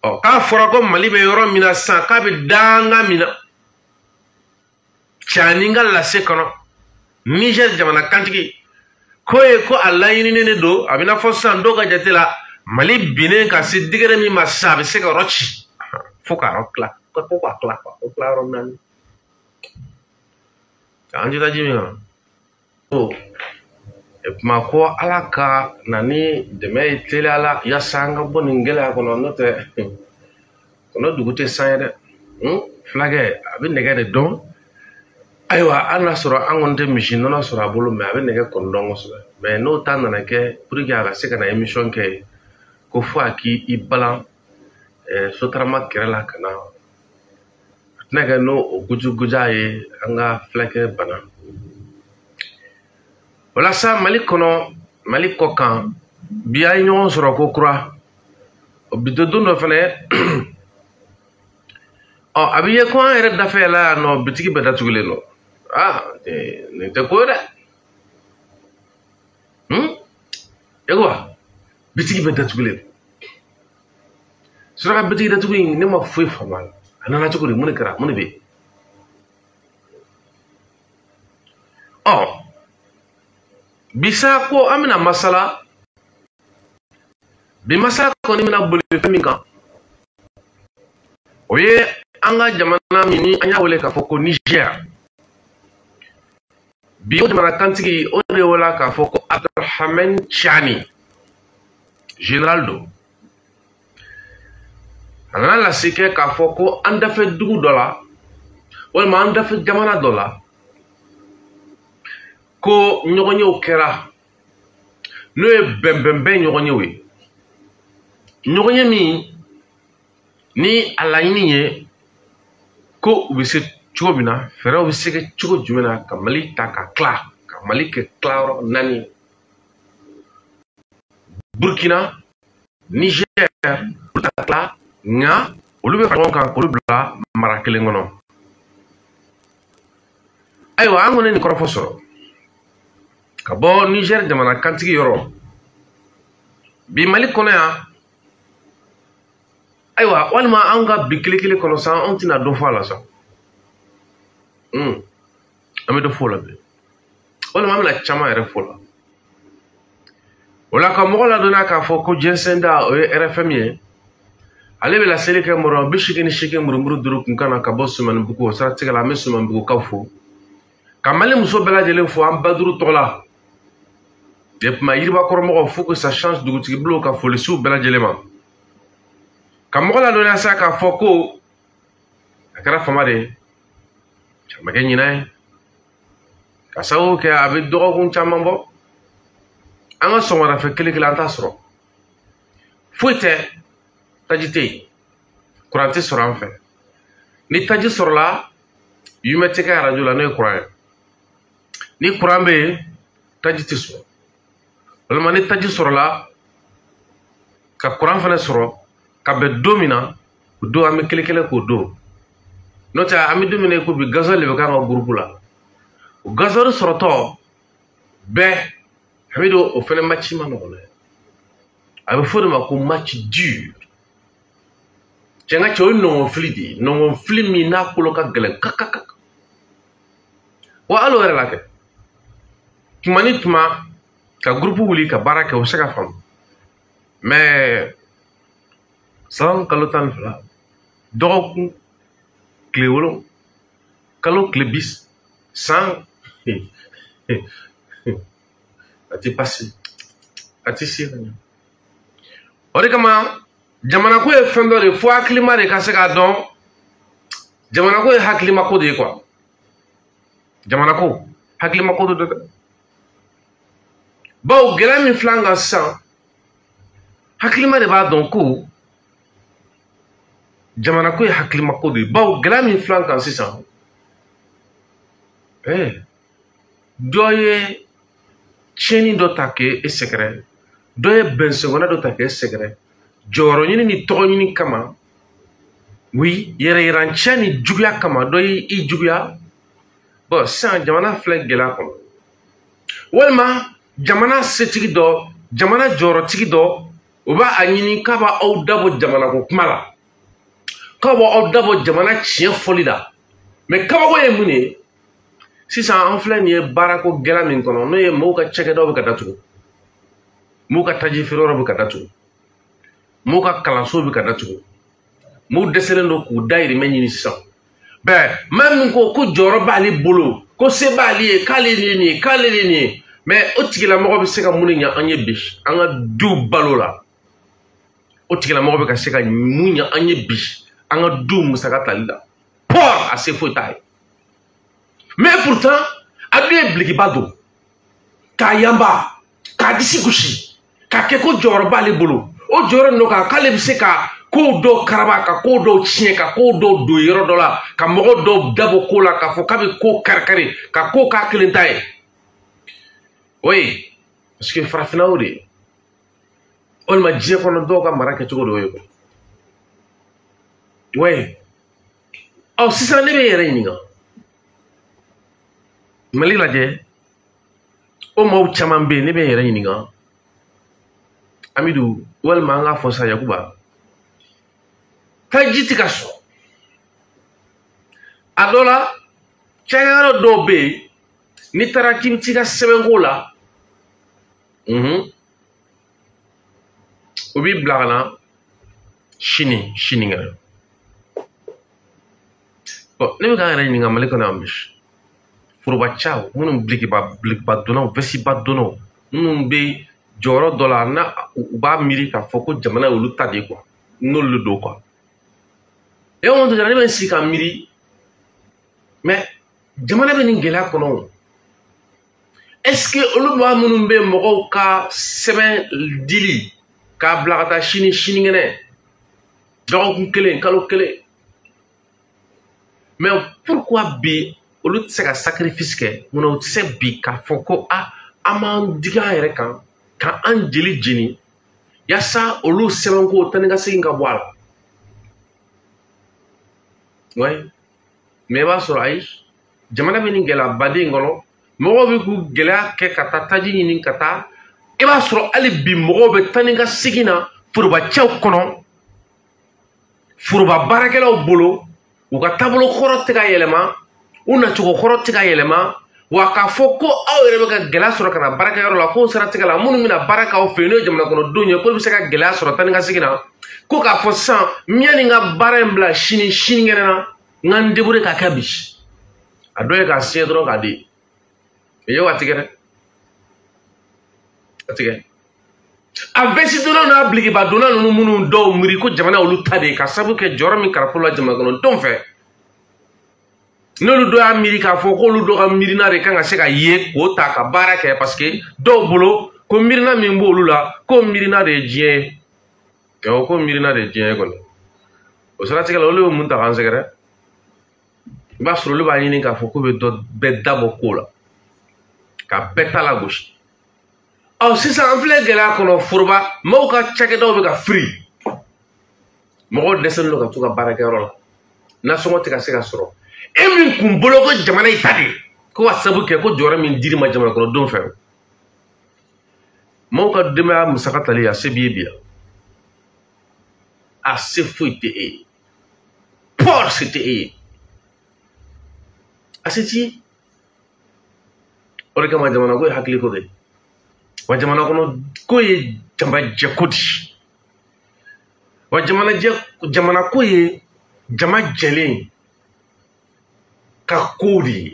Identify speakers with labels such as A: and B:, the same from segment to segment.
A: ɔ k'a fɔra ko Mali bɛ yɔrɔ min na sisan k'a bɛ danga min na cani ka lase kɔnɔ Niger jamana kantigi ko ye ko a laɲininen don a bɛ na fɔ sisan dɔw ka jate la Mali binnen ka se digɛrɛ min ma sisan a bɛ se ka yɔrɔ ci fo ka yɔrɔ tila ko k'a tila o tila yɔrɔ naani an tɛ taa ji min kan o kuma ko Ala ka na ni dɛmɛ ye teliya la yaasa an ka bɔ nin gɛlɛya kɔnɔ n'o tɛ kɔnɔ dugu tɛ san ye dɛ fulakɛ a bɛ nɛgɛ de dɔn ayiwa hali n'a sɔrɔ an kɔni tɛ misi nɔnɔ sɔrɔ a bolo mɛ a bɛ nɛgɛ kɔni dɔn kosɛbɛ mɛ n'o ta nana kɛ pour que a ka se ka na émission kɛ ko fo a k'i balan sotarama kɛrɛ la ka na a tɛna kɛ n'o gujuguja ye an ka fulakɛ bana walasa Mali kɔnɔ Mali kɔ kan bi a ye ɲɔgɔn sɔrɔ ko kura o bi to don dɔ fɛnɛ ɔ a bɛ ye ko an yɛrɛ dafɛ la yan nɔ bitigi bɛɛ datugulen don nin tɛ ko ye dɛ e ko wa bitigi bɛɛ datugulen suraka bitigi datugu in ne ma foyi faamu a la a nana cogo di mun de kɛra mun de bɛ yen ɔ bisa ko an bɛna masala bi masala kɔni bɛna boli fɛn min kan o ye an ka jamana min ni an y'a wele k'a fɔ ko Niger bi o jamana kantigi o de wele k'a fɔ ko Abdurahmane Tchani général do a nana lase kɛ k'a fɔ ko an dafɛ dugu dɔ la walima an dafɛ jamana dɔ la ko ɲɔgɔnyew kɛra n'o ye bɛnbɛnbɛn ɲɔgɔnyew ye ɲɔgɔnye min ni a laɲini ye ko u bɛ se cogo min na fɛɛrɛw bɛ se kɛ cogo jumɛn na ka Mali ta ka tila ka Mali kɛ tilayɔrɔ 4 Burkina Niger olu ta tila nka olu bɛ fara ɲɔgɔn kan k'olu bila mara kelen kɔnɔ ayiwa an kɔni nin kɔrɔfɔ sɔrɔ ka bɔ Niger jamana kantigi yɔrɔ bi Mali kɔnɔ yan ayiwa walima an ka bi kile kɔnɔ san an tɛna dɔ fɔ a la sa an bɛ dɔ fɔ o la bi walima an bɛna caman yɛrɛ fɔ o la o la ka mɔgɔ ladɔnniya k'a fɔ ko jɛnsɛnda o ye RFM ye ale bɛ laseli kɛ mɔrɔ 88 murumuru 5 kunkan na ka bɔ Sumanibugu o siratigɛ la an bɛ Sumanibugukaw fo ka Mali muso bɛɛ lajɛlen fo an Baduru tɔgɔ la et puis Yiribakɔrɔmɔgɔw faut que ça change dugutigi bolo ka folisiw bɛɛ lajɛlen ma ka mɔgɔ ladɔnniya sa k'a fɔ ko a kɛra fama de ye a ma kɛ ɲinan ye ka sababu kɛ a bɛ dɔgɔkun caman bɔ an ka sɔgɔmadafɛ kelen an t'a sɔrɔ foyi tɛ taji tɛ yen kuran tɛ sɔrɔ an fɛ ni taji sɔrɔla UMS tɛ kɛ arajo la n'o ye kuran ye ni kuran bɛ yen taji tɛ sɔrɔ walima ni taji sɔrɔla ka kuran fana sɔrɔ ka bɛn don min na o don an bɛ kelen k'o don n'o tɛ an bɛ don min na ko bi gasoil de bɛ k'an ka gurupu la o gasoil sɔrɔtɔ bɛɛ a bɛ don o fana match ma nɔgɔn dɛ a bɛ fɔ o de ma ko match dur cɛ n ka cɛ o ye nɔngɔnfili de ye nɔngɔnfili min n'a kolo ka gɛlɛn kakaka wa hali o yɛrɛ la kɛ tuma ni tuma ka gurupu wuli ka baara kɛ o bɛ se ka faamu mais san kalo 12 dɔgɔkun tile 7 kalo tile 20 san a tɛ pasi a tɛ se ka ɲɛ o de kama jamana ko ye fɛn dɔ de fo hakilima de ka se k'a dɔn jamana ko ye hakilima ko de ye quoi jamana ko hakilima ko de don dɛ bawo gɛlɛya min filɛ an kan sisan hakilima de b'a dɔn ko jamana ko ye hakilima ko de ye bawo gɛlɛya min filɛ an kan sisan dɔ ye tiɲɛni dɔ ta k'e sɛgɛrɛ dɔ ye bɛnsɛngɔnna dɔ ta k'e sɛgɛrɛ jɔyɔrɔ ɲini ni tɔgɔ ɲini kama oui yɛrɛ yiranciya ni juguya kama dɔ y'i juguya bon sisan jamana filɛ gɛlɛya kɔnɔ walima jamana setigi dɔ jamana jɔyɔrɔtigi dɔ o b'a a ɲini k'a b'a aw dabɔ jamana ko kuma la k'a b'a aw dabɔ jamana tiɲɛ fɔli la mais kabako ye mun ye sisan an filɛ nin ye baarako gɛlɛn min kɔnɔ n'o ye mɔgɔw ka cakɛdaw bɛ ka datugu mɔgɔw ka taji feereyɔrɔ bɛ ka datugu mɔgɔw ka kalanso bɛ ka datugu mɔgɔw dɛsɛlen don k'u dahirimɛ ɲini sisan maa min ko jɔyɔrɔ b'ale bolo ko se b'ale ye k'ale de ye nin ye k'ale de ye nin ye mais o tigilamɔgɔ bɛ se ka mun de ɲɛ an ye bi an ka duw balo la o tigilamɔgɔ bɛ ka se ka mun ɲɛ an ye bi an ka duw musaka tali la pɔr a se foyi t'a ye mais pourtant a dun ye bilikiba don k'a yanba k'a disi gosi k'a kɛ ko jɔyɔrɔ b'ale bolo o jɔyɔrɔ ninnu kan k'ale bɛ se ka kow dɔw karaba ka kow dɔw tiɲɛ ka kow dɔw don yɔrɔ dɔ la ka mɔgɔ dɔw dabɔ ko la k'a fɔ k'a bɛ ko kari-kari ka ko k'a kelen ta ye oui parce que farafinna o de ye walima diɲɛ kɔnɔ dɔw ka mara kɛcogo dɔ ye oui ɔ sisan ne bɛ n yɛrɛ ɲininka Mali lajɛ o maaw caman bɛ yen ne bɛ n yɛrɛ ɲininka Amidu walima an k'a fɔ sa Yakuba taji tɛ ka sɔrɔ a dɔ la cakɛyɔrɔ dɔw bɛ yen n'i taara k'i bɛ t'i ka sɛbɛnko la o b'i bila ka na sinikɛnɛ ne bɛ k'an yɛrɛ ɲininka Mali kɔnɔ yan bi forobacaw minnu bilikiba donnaw vɛsiba donnaw minnu bɛ jɔyɔrɔ dɔ la na u b'a miiri k'a fɔ ko jamana y'olu ta de ye quoi n'olu don quoi et on dirait ne bɛ n sigi ka miiri mais jamana bɛ nin gɛlɛya kɔnɔ est-ce que olu maa minnu bɛ mɔgɔw ka sɛbɛn dili k'a bila ka taa sinikɛnɛ dɔgɔkun kelen kalo kelen mais pourquoi bi olu tɛ se ka sacrifice kɛ munna u tɛ se bi k'a fɔ ko an m'an digi an yɛrɛ kan ka an jeli jeni yaasa olu sɛbɛnko taa ni ka segin ka bɔ a la oui mais i b'a sɔrɔ ayi jamana bɛ nin gɛlɛya baden kɔnɔ mɔgɔw bɛ k'u gɛlɛya kɛ ka taa taji ɲini ka taa i b'a sɔrɔ hali bi mɔgɔw bɛ taa ni ka segin na forobacɛw kɔnɔ foroba baarakɛlaw bolo u ka taabolo kɔrɔ tɛ ka yɛlɛma u nacogo kɔrɔ tɛ ka yɛlɛma wa k'a fɔ ko aw yɛrɛ bɛ ka gɛlɛya sɔrɔ ka na baarakɛyɔrɔ la k'o siratigɛ la minnu bɛna baara k'aw fɛ yen n'o ye jamana kɔnɔdenw ye k'olu bɛ se ka gɛlɛya sɔrɔ taa ni ka segin na ko k'a fɔ sisan yanni n ka baara in bila sinikɛnɛ na n ka n débrouiller ka kɛ bi a dɔ ye k'a siɲɛ dɔrɔn k'a di i ye wa tigɛ dɛ a tigɛ a vɛsi donnaw n'a bilikiba donna ninnu minnu dɔw miiri ko jamana olu ta de ye ka sababu kɛ jɔyɔrɔ min karafo la jamana kɔnɔdenw fɛ n'olu dɔ y'a miiri k'a fɔ k'olu dɔ ka miirina de kan ka se ka ye k'o ta ka baara kɛ parce que dɔw bolo ko miirina min b'olu la k'o miirina de ye diɲɛ ye awɔ k'o miirina de ye diɲɛ ye kɔni o siratigɛ la olu bɛ mun ta k'an sɛgɛrɛ i b'a sɔrɔ olu b'a ɲini k'a fɔ k'u bɛ dɔ bɛɛ dabɔ ko la ka bɛɛ ta lagosi ɔ sisan an filɛ gɛlɛya kɔnɔ foroba maaw ka cakɛdaw bɛ ka firi mɔgɔw dɛsɛlen don ka t'u ka baarakɛyɔrɔ la nasɔngɔ tɛ ka se ka sɔrɔ e min kun bolo ko jamana yi ta de ko ka sababu kɛ ko jɔyɔrɔ min dir'i ma jamana kɔnɔdenw fɛ maaw ka denbaya musaka tali a se b'i ye bi yan a se foyi tɛ e ye pɔr se tɛ e ye a se t'i ye o de kama jamana ko ye hakili ko de wa jamana kɔnɔ ko ye jamajɛ ko di wa jamana ko ye jama jɛlen ka ko de ye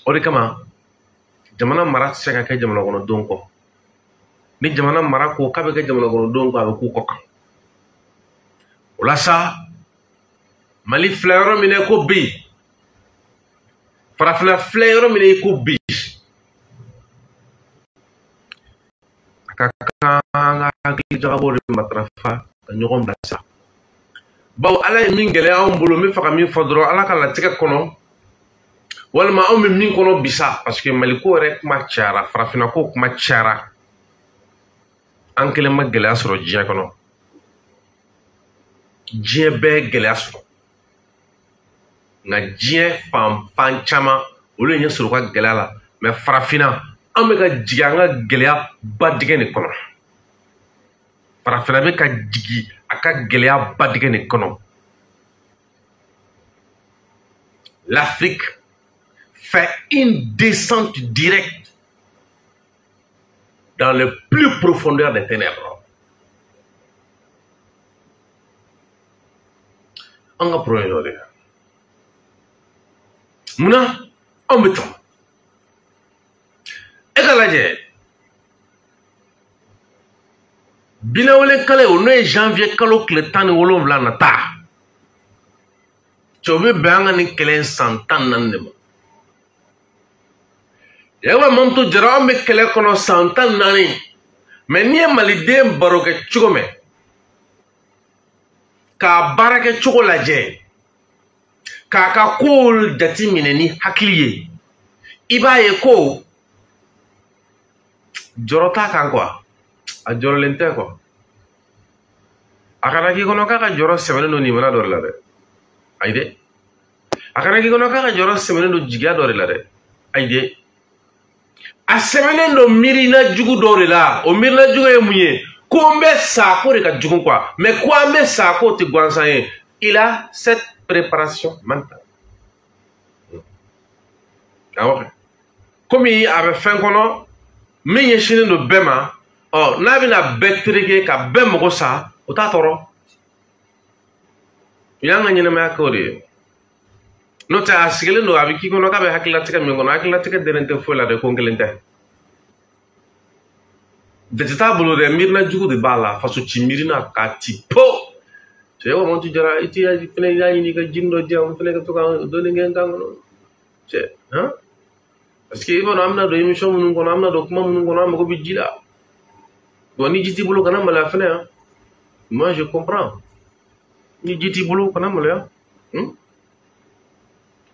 A: o de kama jamana mara tɛ se ka kɛ jamana kɔnɔdenw kɔ ni jamana mara ko k'a bɛ kɛ jamana kɔnɔdenw kɔ a bɛ k'u kɔ kan o la sa Mali filɛ yɔrɔ min na ko bɛ yen farafinna filɛ yɔrɔ min na ko bɛ yen a ka kan an ka hakili jagabɔ de matarafa ka ɲɔgɔn bilasira bawo ala ye min gɛlɛya anw bolo n bɛ fɛ ka min fɔ dɔrɔn ala ka latigɛ kɔnɔ walima anw bɛ min kɔnɔ bisa parce que Maliko yɛrɛ kuma cayara farafinna ko kuma cayara an kelen ma gɛlɛya sɔrɔ diɲɛ kɔnɔ diɲɛ bɛɛ ye gɛlɛya sɔrɔ nka diɲɛ fanfan caman olu ye ɲɛ sɔrɔ u ka gɛlɛya la mɛ farafinna an bɛ ka jigin an ka gɛlɛya ba dingɛ de kɔnɔ Farafina bɛ ka jigi a ka gɛlɛya ba tigɛ nin kɔnɔ. L'Afrique fait une descente directe dans les plus profondeurs des ténèbres. On va prendre une heure. Muna, on me tombe. Et quand la j'ai, Binawele kale o no janvier kalo kle tan wolon vla na ta. Chobe banga ni kelen santan nan de. Yawa mamto jara me kele kono santan nani. Me ni malide baroke chugome. Ka barake chugo laje. Ka kol dati mineni hakiliye. Iba ye ko jorota kan quoi. A joro lente quoi. Akana ki kono kaka joro semene no nimana dore la de. Aide. Akana ki kono kaka joro semene no jiga dore la de. Aide. A semene no mirina jugu dore la. O mirina jugu ye munye. Ko mbe sako de ka jugu quoi. Mais quoi mbe sako ti gwansaye. Il a cette préparation mentale. Ah ouais. Comme il avait fait kono, mais yeshine no bema. Oh, n'a bina betreke ka ben moko sa, o ta toro. Yanga nyine ma akori. No ta asigele no abiki kono ka be hakila tika mi kono hakila tika derente fola de kongelente. De ta bolo de mirna jugu de bala faso chimirina ka tipo. Je wa montu jara iti ya fene ya ni ka jindo jam fene ka to ka do ni ngen kan no. Je, hein? Parce que bon amna do émission mun kono amna do kuma mun kono amako bijila. Ni jiti bulu kana mala fene hein. Moi je comprends. Ni jiti bulu kana mala hein.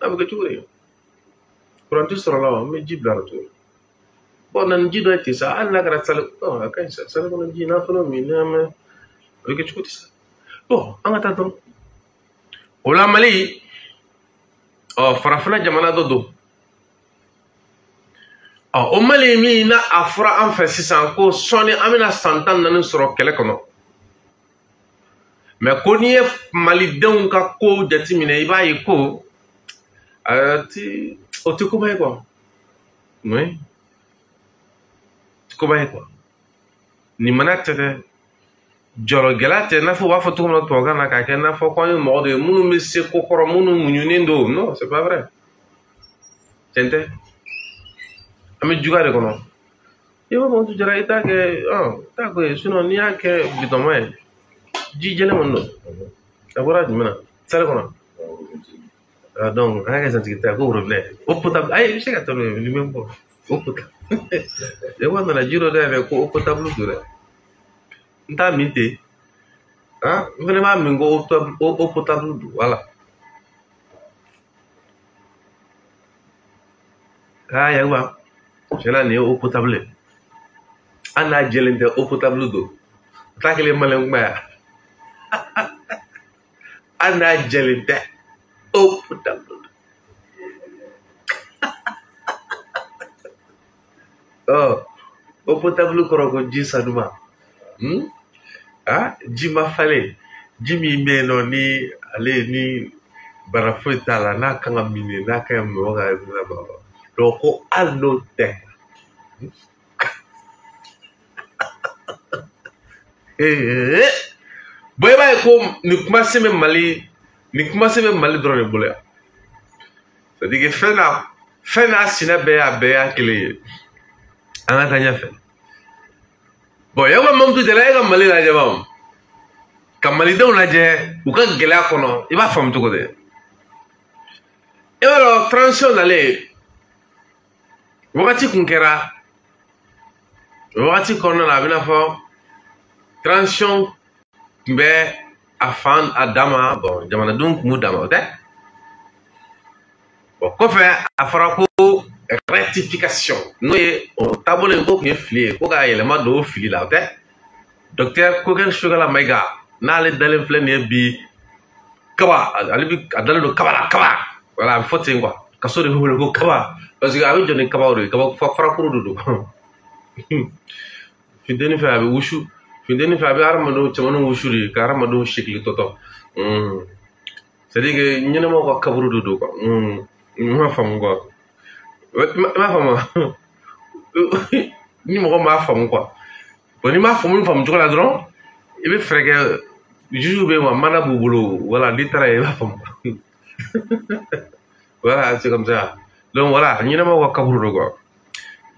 A: Abuka churi. Kurantu sura me jibla to. Bon nan jido ite sa alla kara sal. Oh akai sa sal kono ji na fono mi na me. Abuka churi sa. Bon angata don. Ola mali. Oh farafina jamana dodo. O mali mi na afra an fɛ sisan ko sɔni an bɛna san 14 sɔrɔ kɛlɛ kɔnɔ mais ko n'i ye malidenw ka ko jateminɛ i b'a ye ko o tɛ koba ye quoi oui koba ye quoi nin mana tɛ dɛ jɔlɔgɛla tɛ i n'a fɔ u b'a fɔ cogo min na tubabukan na k'a kɛ i n'a fɔ ko an ye mɔgɔ de ye minnu bɛ se ko kɔrɔ minnu muɲunen don non c'est pas vrai tiɲɛ tɛ. Ame juga de kono. Iwa mo tu jara ita ke ta ko suno ni ake bitoma ji jele mondo. Abora jimena. Sale kono. Donc ake santi ta ko problème. Opota ay se ka to ni membo. Opota. E wa na jiro de ko opota blu dure. Nta minte. Ah, vraiment mingo opota blu voilà. Ah ya wa. Cela n'est eau potable. On a gelé de eau potable d'eau. T'as que les malins m'a. On a gelé de eau potable. Oh, eau potable qu'on dit ça nous. Ah, Jima fallait. Jimmy meno ni allez ni barafuta la na kanga mine na kanga mwoga baba. Loko alnote. Boy ba ko ni kuma se me mali drone bole. Ça dit que fena sina be a kele. Anga tanya fe. Boy yawa mamtu jela ga mali la jabam. Kamali de una je u ka gela kono I ba fam to ko de. E wala transition dale. Wakati kun kɛra wakati kɔnɔna la a bɛna fɔ transition tun bɛ a fan a dama bon jamanadenw tun b'u dama o tɛ bon kɔfɛ a fɔra ko rectification n'o ye o taabolo in ko tun ye fili ye ko k'a yɛlɛma don o fili la o tɛ docteur Kokɛ Sogala Mayiga n'ale dalen filɛ nin ye bi kaba ale bi a dalen don kaba la kaba voilà a bɛ fɔ ten quoi kaso de bɛ wele ko kaba. Parce que avec Johnny Kabauri, Kabafrakuru, Fideni fait avec Wushu, Findeni fa be armado chamano wushuri ka armado shikli toto. C'est-à-dire que ñene moko kaburu do ko. Ma fam ko. Ma fam. Ni moko ma fam quoi. Bon ni ma fam fam jokola dron. Il be frère juju be moi mana bubulu voilà litara e ma fam. Voilà, c'est comme ça. Donc voilà, ñene moko kaburu do ko.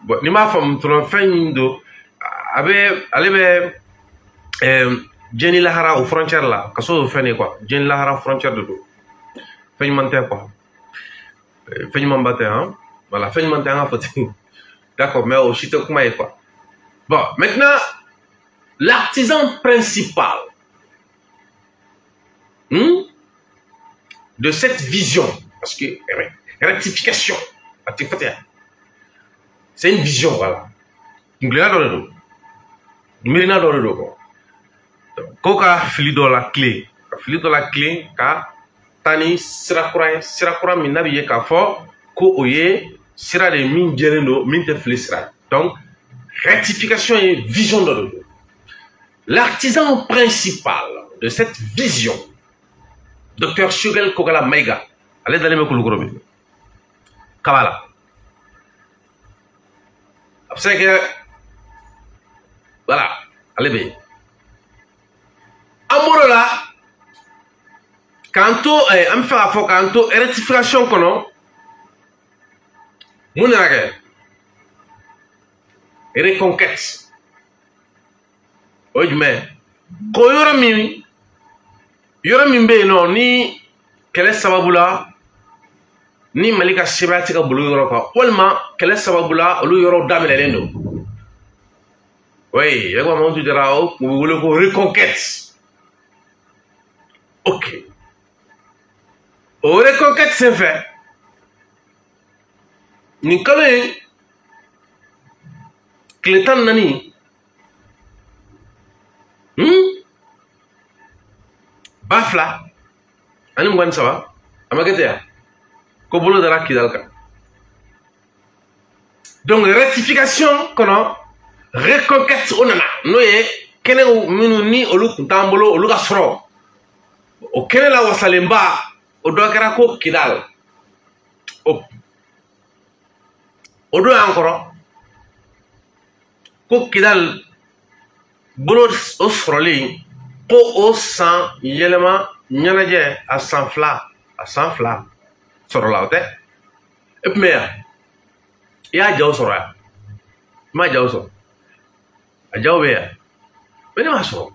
A: Bon ni ma fam tron fin do abe alebe Jenny Lahara aux frontières là, qu'est-ce que vous faites quoi? Jenny Lahara frontière de tout. Faites mentir quoi? Faites mentir hein? Voilà, faites mentir en fait. D'accord, mais au chute comment quoi? Bon, maintenant l'artisan principal de cette vision, parce que rectification, c'est une vision voilà. Donc là dans le dos, Mirina dans le dos quoi. Koka fili do la clé ka tani sirakura min na bi ye ka fɔ ko o ye sira de min jɛlen do min tɛ fili sira. Donc rectification et vision de l'autre. L'artisan principal de cette vision, Dr Shugel Kokala Maïga, allez d'aller me kulukoro Kabala. C'est que voilà, allez bien. Amorola, kanto am fa fo kanto rectification kono munage reconquête ojme ko yoro mi be no ni kele sababula ni malika shibati ka bulu yoro ka walma kele sababula lu yoro damele lendo oui yego mo tu dirao mo wolo ko reconquête. Ok. Au reconquête c'est fait. Ni kale kletan nani. Bafla. Ani mwan sawa. Amagete ya. Ko bolo dara kidalka. Donc rectification kono reconquête onana. Noye kene minu ni olu tambolo olu ka soro. O kene la wasalemba o do kera ko kidal o do encore ko kidal bolo o froli ko o san yelema nyanaje a san fla soro la ote e mais ya jaw soro ya ma jaw soro a jaw be ya mais ma soro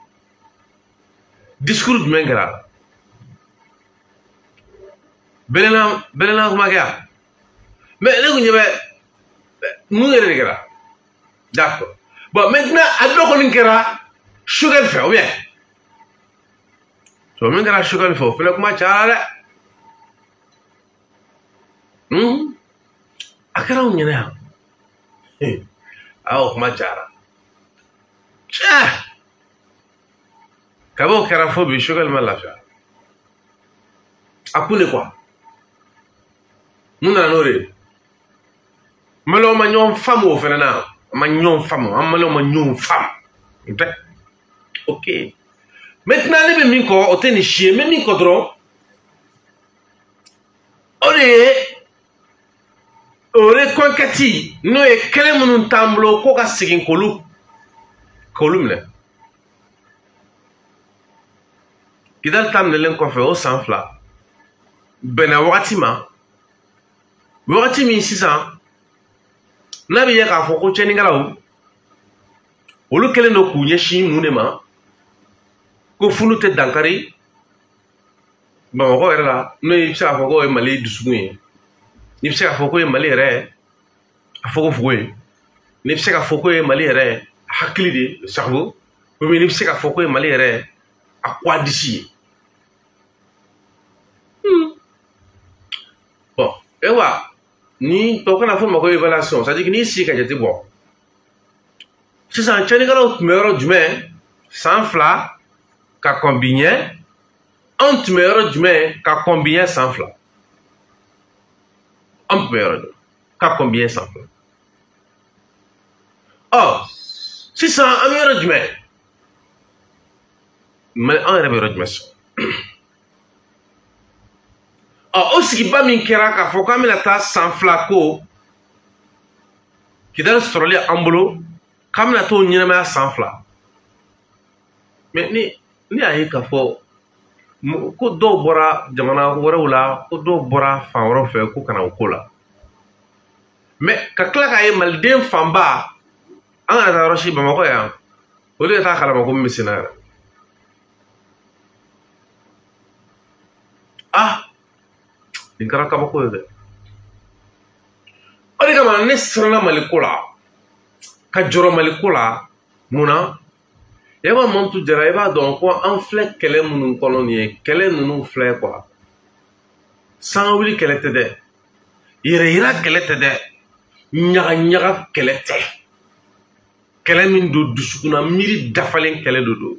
A: discours du mengara Belena kuma kya mais ne kunye nous ngere kera d'accord bon maintenant adoko ni kera sugar fait ou bien to men kera sugar fait fele kuma chaala akara unyene ha aw kuma chaala kabo kera fo bi sugar mala fa akune quoi Muna nore. Malo ma ñom fam wo fenana. Ma ñom fam. Malo ma ñom fam. Ok. Maintenant les min ko o teni chie, mais min ko dron. Ore konkati no e kele munun tamblo ko ka sigin kolu. Kolumle. Kidal tam ne len ko fe o sanfla. Bena watima. Wakati mi sisan nabi ye ka fɔ ko cɛnikɛlaw olu kelen do k'u ɲɛsin mun de ma ko funu tɛ dankari Bamakɔ yɛrɛ la n'o ye i bɛ se k'a fɔ ko ye Mali dusukun ye n'i bɛ se k'a fɔ ko ye Mali yɛrɛ a fogofogo ye n'i bɛ se k'a fɔ ko ye Mali yɛrɛ a hakili de cerveau ou bien n'i bɛ se k'a fɔ ko ye Mali yɛrɛ a kɔdisi ye bon ewa ni to kana fɔ ma ko évaluation c'est-à-dire que n'i si ka jate bɔ sisan cɛnikɛlaw tun bɛ yɔrɔ jumɛn san 2 ka combien an tun bɛ yɔrɔ jumɛn ka combien san 2 an tun bɛ yɔrɔ jumɛn ka combien san 2 sisan an bɛ yɔrɔ jumɛn mais an yɛrɛ bɛ yɔrɔ jumɛn sɔrɔ o sigiba min kɛra k'a fɔ k'an bɛna taa san 2 ko Kidal sɔrɔli an bolo k'an bɛna t'o ɲɛnamaya san 2 mais ni y'a ye k'a fɔ ko dɔw bɔra jamana wɛrɛw la ko dɔw bɔra fan wɛrɛw fɛ ko kana o ko la mais ka tila k'a ye maliden fanba an kana taa yɔrɔ si Bamakɔ yan olu ka taa kalama ko min bɛ sen na yɛrɛ nin kɛra kabako ye dɛ o de kama ne siranna Maliko la ka jɔrɔ Maliko la mun na i b'a Mamutu Jara i b'a dɔn ko an filɛ kɛlɛ minnu kɔnɔ nin ye kɛlɛ ninnu filɛ quoi sangawuli kɛlɛ tɛ dɛ yɛrɛ yira kɛlɛ tɛ dɛ ɲaga ɲaga kɛlɛ tɛ kɛlɛ min don dusukunna miiri dafalen kɛlɛ don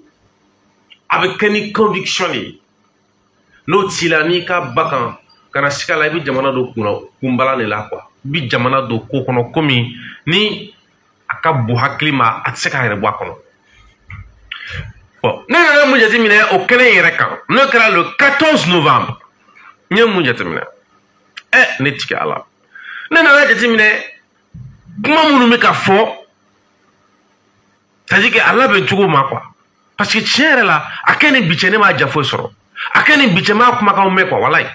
A: a bɛ kɛ ni conviction de ye n'o t'i la n'i ka ba kan kana siga la i bɛ jamana don kunbala de la quoi i bɛ jamana don ko kɔnɔ komi ni a ka bon hakili ma a tɛ se k'a yɛrɛ bɔ a kɔnɔ bon ne nana mun jateminɛ o kɛnɛ yɛrɛ kan n'o kɛra le 14 novembre n ye mun jateminɛ ne tigɛ a la ne nana jateminɛ kuma minnu bɛ ka fɔ c'est-à-dire que a labɛn cogo ma quoi parce que tiɲɛ yɛrɛ la a kɛ ni bi cɛ ne m'a ja foyi sɔrɔ a kɛ ni bi cɛ m'a kumakanw mɛn quoi walayi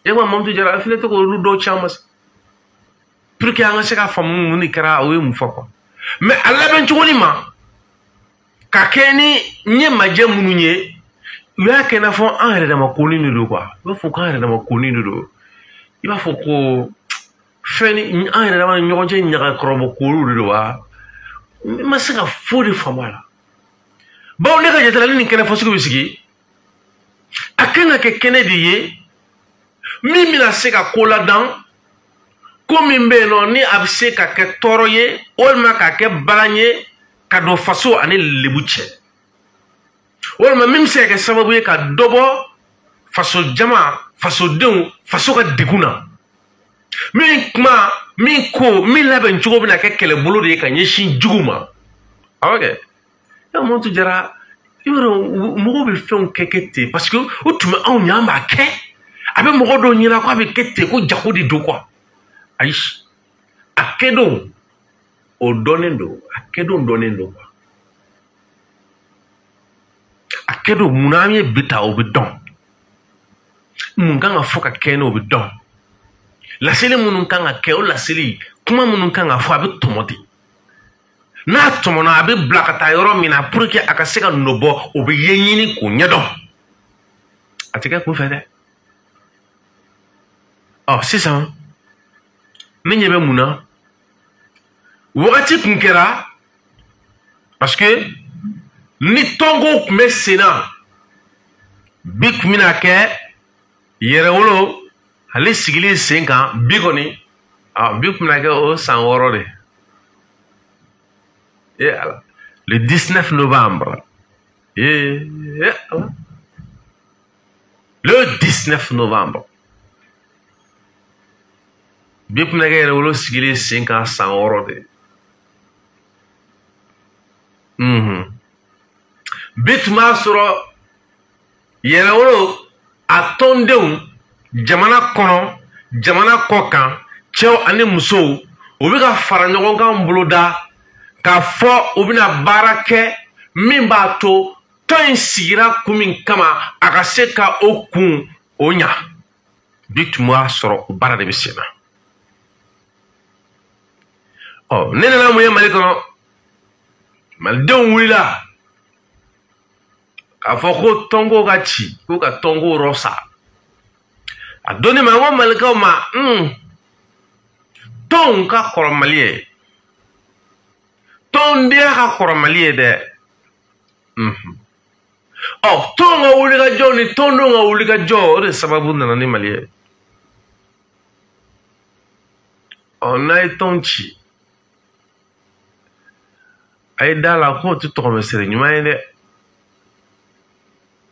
A: e ma Mamutu Jara a filɛ tɛ k'olu dɔw caman se pour que an ka se ka faamu mun de kɛra o ye mun fɔ quoi mais a labɛn cogo ni ma ka kɛ ni n ye majɛ minnu ye u y'a kɛ i n'a fɔ an yɛrɛ dama konin de don quoi i b'a fɔ k'an yɛrɛ dama konin de don i b'a fɔ ko fɛn ni an yɛrɛ dama ni ɲɔgɔn cɛ ɲagakɔrɔbɔ kooliw de don wa n ma se ka foyi de faamu a la bawo ne ka jate la ni nin kɛnɛ fasugu bɛ sigi a kan ka kɛ kɛnɛ de ye min bɛna se ka ko ladan ko min bɛ yen nɔ ni a bɛ se ka kɛ tɔɔrɔ ye walima ka kɛ balan ye ka don faso ani lebu cɛ walima min bɛ se ka kɛ sababu ye ka dɔ bɔ faso jama fasodenw faso ka degun na min kuma min ko min labɛn cogo bɛna kɛ kɛlɛbolo de ye ka ɲɛsin jugu ma awɔ kɛ Mamutu Jara i b'a dɔn mɔgɔw bɛ fɛnw kɛ ten parce que o tun bɛ anw ɲɛ an b'a kɛ a bɛ mɔgɔ dɔw ɲɛna ko a bɛ kɛ ten ko jago de don quoi ayi a kɛdon o dɔnnen don a kɛdon dɔnnen don quoi a kɛdon munna an ye bi ta o bɛ dɔn mun kan ka fɔ ka kɛ n'o bɛ dɔn laseli minnu kan ka kɛ o laseli kuma minnu kan ka fɔ a bɛ tɔmɔ de n'a tɔmɔna a bɛ bila ka taa yɔrɔ min na pour que a ka se ka nɔbɔ o bɛ ye ɲini k'o ɲɛdɔn a tɛ kɛ kunfɛ dɛ sisan ne ɲɛ bɛ mun na wagati tun kɛra parce que ni tɔnko tun bɛ sen na bi tun bɛna kɛ yɛrɛwolo ale sigilen sen kan bi kɔni bi tun bɛna kɛ o san 6 de ala le 19 novembre ala le 19 novembre bi tun bɛna kɛ yɛrɛwolo sigilen sen kan san 6 de bi tun b'a sɔrɔ yɛrɛwolo a tɔndenw jamana kɔnɔ jamana kɔ kan cɛw ani musow u bɛ ka fara ɲɔgɔn kan boloda k'a fɔ u bɛna baara kɛ min b'a to tɔn in sigira kun min kama a ka se ka o kun o ɲa bi tun b'a sɔrɔ o baara de bɛ sen na ne nana mun ye Mali kɔnɔ malidenw wulila k'a fɔ ko tɔnko ka ci ko ka tɔnko yɔrɔ sa a donni ma n ko malikaw ma tɔnw ka kɔrɔ Mali ye tɔndenya ka kɔrɔ Mali ye dɛ tɔnw ka wulikajɔ ni tɔndenw ka wulikajɔ o de sababu nana ni Mali ye n'a ye tɔn ci a ye da la k'o tɛ tɔgɔmɛsɛrɛ ɲuman ye dɛ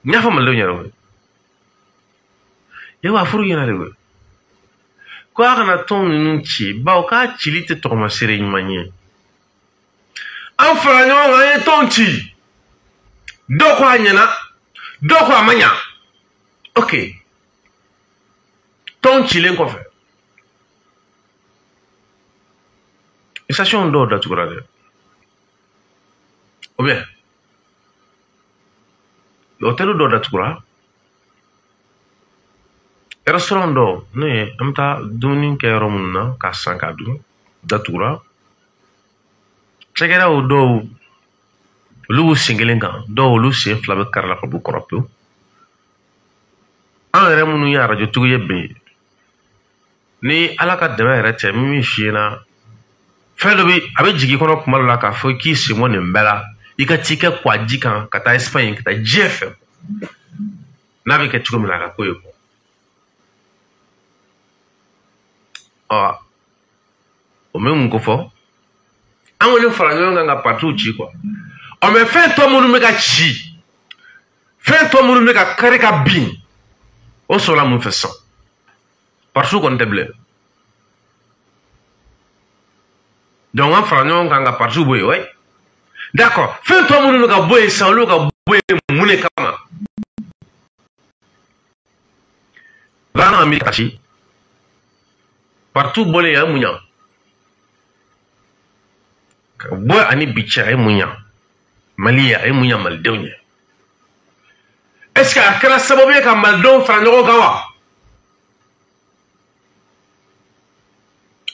A: n y'a fɔ malidenw ɲɛna koyi ye b'a furu ɲɛna de koyi ko a kana tɔn ninnu ci bawo k'a cili tɛ tɔgɔmasɛrɛ ɲuman ye an fara ɲɔgɔn kan an ye tɔn ci dɔw ko a ɲɛna dɔw ko a ma ɲa ok tɔn cilen kɔfɛ station dɔw datugura dɛ ou bien hôtel dɔw datugura restaurant dɔw n'o ye an bɛ taa dumuni kɛ yɔrɔ minnu na k'a san k'a dun datugura cɛkɛdaw dɔw olu b'u sen kelen kan dɔw olu sen fila bɛ kari la ka b'u kɔrɔ pewu an yɛrɛ minnu ye arajotigiw ye bi ni ala ka dɛmɛ yɛrɛ tɛ min f'i ɲɛna fɛn dɔ a bɛ jigin i kɔnɔ kuma dɔ la k'a fɔ k'i sen bɔ nin bɛɛ la i ka t'i kɛ kwa ji kan ka taa Espagne ka taa diɲɛ fɛ n'a bɛ kɛ cogo min na a ka k'o ye o bɛ mun ko fɔ an kɔni fara ɲɔgɔn kan ka partout ci quoi mais fɛn tɔ minnu bɛ ka ci fɛn tɔ minnu bɛ ka kari ka bin o sɔrɔla mun fɛ sisan partout kɔni tɛ bilen donc an fara ɲɔgɔn kan ka partout bɔ yen ouais d'accord fɛn tɔ minnu bɛ ka bɔ yen sisan olu ka bɔ yen mun de kama bana Amérique ka ci partout bɔlen a ye mun ɲa ka bɔ ani bi cɛ a ye mun ɲa Mali a ye mun ɲa malidenw ye est ce que a kɛra sababu ye ka malidenw fara ɲɔgɔn kan wa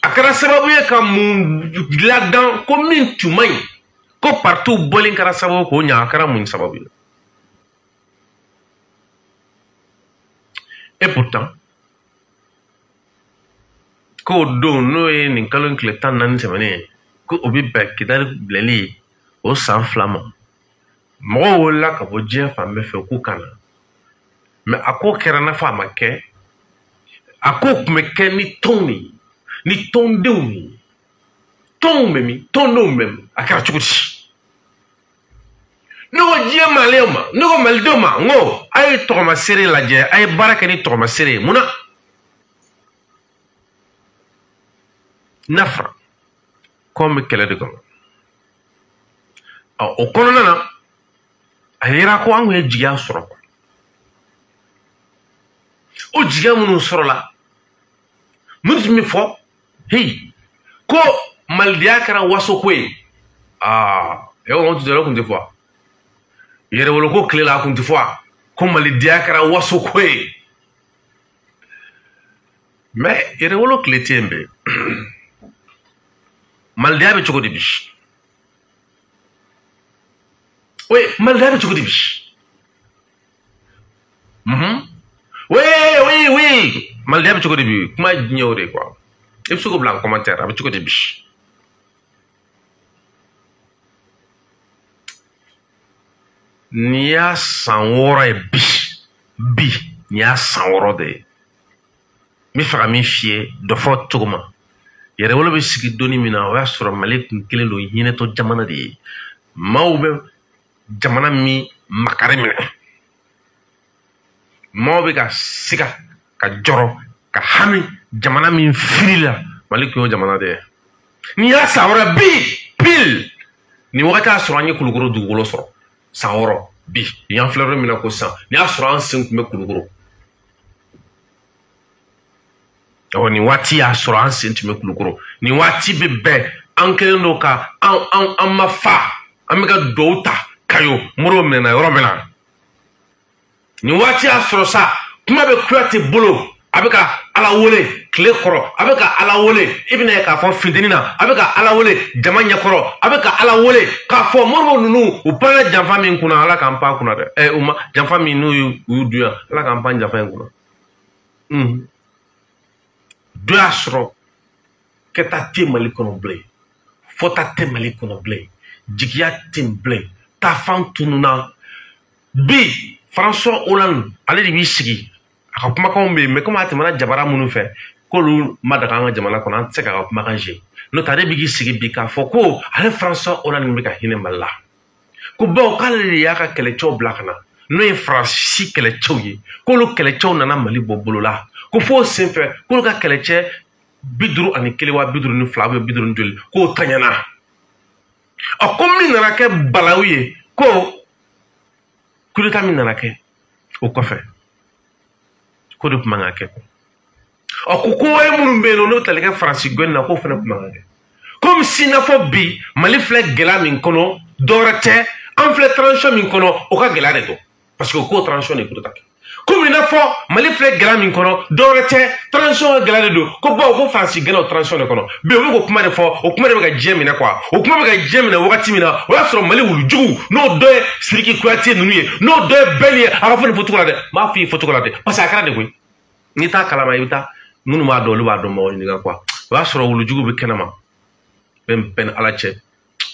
A: a kɛra sababu ye ka mun ladan ko min tun man ɲi ko partout bɔlen kɛra sababu k'o ɲa a kɛra mun sababu ye et pourtant k'o don n'o ye nin kalo in tile 14 tɛmɛnen ye ko o bɛ bɛn Kidali bilali o san 2 ma mɔgɔw wulila ka bɔ diɲɛ fan bɛɛ fɛ k'u kana mais a ko kɛra n'a fɔ a ma kɛ a ko tun bɛ kɛ ni tɔnw de ye ni tɔndenw de ye tɔnw bɛ min tɔndenw bɛ min a kɛra cogo di ne ko diɲɛ maliyɛnw ma ne ko malidenw ma n ko a ye tɔgɔmasere lajɛ a ye baara kɛ ni tɔgɔmasere ye mun na n'a fɔra kɔn bɛ kɛlɛ de kɔnɔ o kɔnɔna na a yira ko an kun ye jigiya sɔrɔ o jigiya minnu sɔrɔla minnu tun bɛ fɔ hey ko malidenya kɛra waso ko ye yɔrɔ tun tɛ fɔ yɛrɛwoloko tile la a kun tɛ fɔ ko malidenya kɛra waso ko ye mais yɛrɛwolo tile tɛ yen bɛ malidenya bɛ cogo di bi oui malidenya bɛ cogo di bi oui malidenya bɛ cogo di bi kuma diɲɛ o de quoi i bɛ se k'o bila en commentaire a bɛ cogo di bi n'i y'a san 6 ye bi n'i y'a san 6 de ye n bɛ fɛ ka min f'i ye dɔ fɔ cogo ma yɛrɛwolo bɛ sigi donni min na o y'a sɔrɔ Mali kun kelen don hinɛtɔ jamana de ye maaw bɛ jamana min makari minɛ maaw bɛ ka siga ka jɔrɔ ka hami jamana min firi la Mali kun y'o jamana de ye n'i y'a san wɛrɛ bi pile nin wagati y'a sɔrɔ an ye Kulukoro dugukolo sɔrɔ san 6 bi yan filɛ yɔrɔ min na ko san n'i y'a sɔrɔ an sen tun bɛ Kulukoro nin waati y'a sɔrɔ an sen tun bɛ Kulukoro nin waati bɛ bɛn an kɛlen don ka an ma fa an bɛ ka duwawu ta Kayo Modibo minɛna yɔrɔ min na nin waati y'a sɔrɔ sa kuma bɛ Kuyate bolo a bɛ ka Ala wele tile kɔrɔ a bɛ ka Ala wele i bɛna ye k'a fɔ funteni na a bɛ ka Ala wele jama ɲɛkɔrɔ a bɛ ka Ala wele k'a fɔ Modibo ninnu u panna janfa min kunna Ala k'an pan kunna dɛ u ma janfa min n'u y'u dun yan Ala k'an pan janfa in kunna dɔ y'a sɔrɔ kɛta tɛ Mali kɔnɔ bilen fɔta tɛ Mali kɔnɔ bilen jigiya tɛ bilen taafan tununna bi François Hollande ale de b'i sigi a ka kumakanw bɛ yen mais comme a tɛmɛna jabara minnu fɛ k'olu ma daga an ka jamana kɔnɔ an tɛ se k'a ka kumakan je n'o tɛ ale bɛ k'i sigi bi k'a fɔ ko ale François Hollande bɛ ka hinɛ Mali la ko bawo k'ale de y'a ka kɛlɛcɛw bila ka na n'o ye Faransi kɛlɛcɛw ye k'olu kɛlɛcɛw nana Mali bɔ bolo la ko fo senfɛ k'olu ka kɛlɛcɛ 51 wa 52 ou 51 k'o taɲana ko min nana kɛ balawu ye ko kulika min nana kɛ o kɔfɛ ko de tun man ka kɛ ko wɛrɛ minnu bɛ yen n'o tali kɛ faransi gɔni na k'o fana tun man ka kɛ komi si n'a fɔ bi mali filɛ gɛlɛya min kɔnɔ dɔwɛrɛ tɛ an filɛ transition min kɔnɔ o ka gɛlɛya de don parce que o ko transition de kuruta kɛ komi i n'a fɔ mali filɛ gɛlɛya min kɔnɔ dɔwɛrɛ tɛ transition ka gɛlɛya de don ko bawo ko faransi gɛnna o transition de kɔnɔ bi o bɛ k'o kuma de fɔ o kuma de bɛ ka diɲɛ minɛ quoi o kuma bɛ ka diɲɛ minɛ wagati min na o y'a sɔrɔ mali wulujugu n'o dɔ ye Sidiki Kuyate ninnu ye n'o dɔ ye Bɛli ye a ka fɔ nin fɔcogo la dɛ n b'a fɔ i ye fɔcogo la dɛ parce que a kɛra de koyi n'i t'a kalama i bɛ taa minnu b'a dɔn olu b'a dɔn mɔgɔ ɲininka quoi o y'a sɔrɔ wulujugu bɛ kɛnɛma bɛn ni ala cɛ